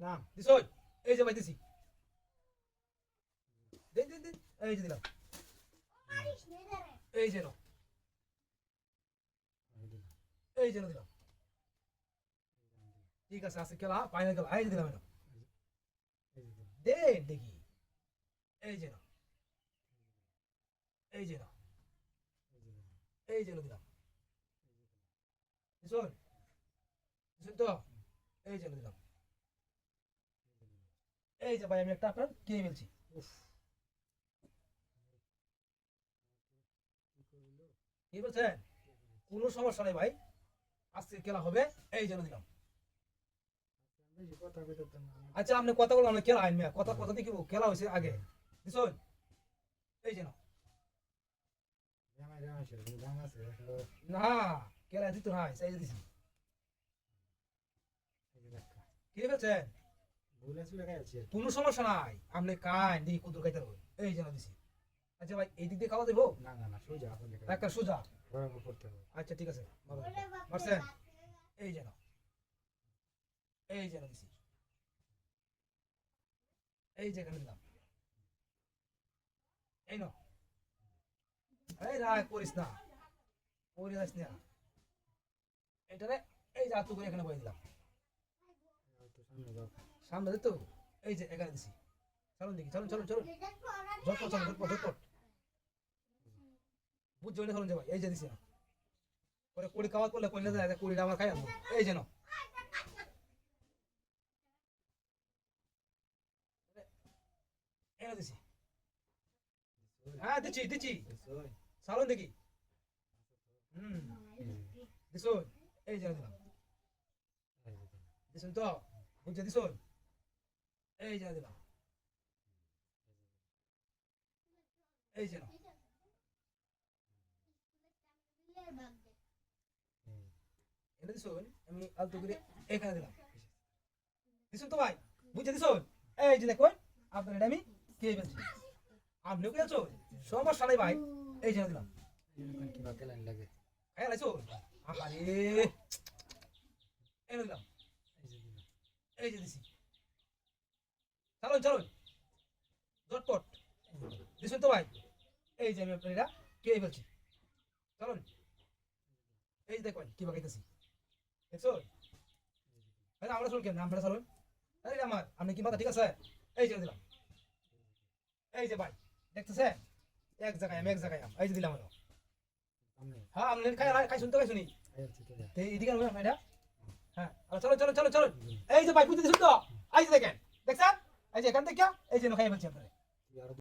নাম দিছই এই যে ভাই দিছি দে দে দে এই যে দিলাম এই যে নাও এই যে দিলাম ঠিক আছে আজকে খেলা ফাইনাল খেলা এই যে দিলাম না দে দেখি এই যে নাও এই যে নাও এই যে দিলাম দিছই দিছই তো এই যে দিলাম এই যে ভাই আমি একটা আপনার কিনে ফেলছি কি বলছেন কোনো সমস্যা নেই ভাই আজকে খেলা হবে এই জন্য দিলাম বেশি কথা কইতে তো না আচ্ছা আপনি কথা বললাম না খেলা আইন মিয়া কথা কথা দেখি খেলা হয়েছে আগে দিছুন এই যে না জামাই জামাই ছিল জামা আছে না খেলা দিত না এই যে দিছি এই যে দেখা কি বলছেন ভুলে চলে গেছে কোনো সমস্যা নাই আপনি কান দি কুদুর খাইতে হবে এই জন্য দিছি আচ্ছা ভাই এই দিক দিয়ে খাওয়া দেবো না না না সোজা আপনি একটা সোজা বরাবর করতে হবে আচ্ছা ঠিক আছে ভালো মারছেন এই যে না এই যে না দিছি এই যে এখানে দিলাম এই না এই রাগ করিস না পড়ে যাস না এটারে এই যে আতু করে এখানে বয়ে দিলাম তো সামনে যাও সামনে দিত এই যে এখানে দিছি চলুন দেখি চলুন চলুন চলুন ঝটপট চলুন ঝটপট ঝটপট বুঝ জন্য চলুন যে ভাই এই যে দিছি পরে কুড়ি খাওয়া করলে কইলে যায় কুড়িটা আমার খাই আনবো এই যে নাও এনে দিছি হ্যাঁ দিচ্ছি দিচ্ছি চালুন দেখি দিছুন এই যে দিলাম দিছুন তো বুঝছে দিছুন এই যে দিলাম এই যে নাও এনে দিছুন আমি আলতো করে এখানে দিলাম দিছুন তো ভাই বুঝছে দিছুন এই যে দেখুন আপনার এটা আমি কে ফেলছি আপনিও খেলছো সমস্যা নাই ভাই এই যে দিলাম কি বাকি লাইন লাগে খাই লাইছো আহারে এনে দিলাম এই যে দিছি চলুন চলুন ঝটপট দিছুন তো ভাই এই যে আমি আপনার এটা কে ফেলছি চলুন এই যে দেখুন কি বাকাইতেছি দেখছো আমরা চলুন কেন আমরা চলুন আরে আমার আপনি কি মাথা ঠিক আছে এই যে দিলাম এই যে ভাই দেখতেছে এক জায়গায় আমি এক জায়গায় এই যে দিলাম হ্যাঁ আপনি খাই শুনতে খাই শুনি এদিকে এটা হ্যাঁ চলো চলো চলো চলো এই যে ভাই বুঝতে দিচ্ছেন তো এই যে দেখেন দেখছেন এই যে এখান থেকে এই যে খাই বলছি আপনার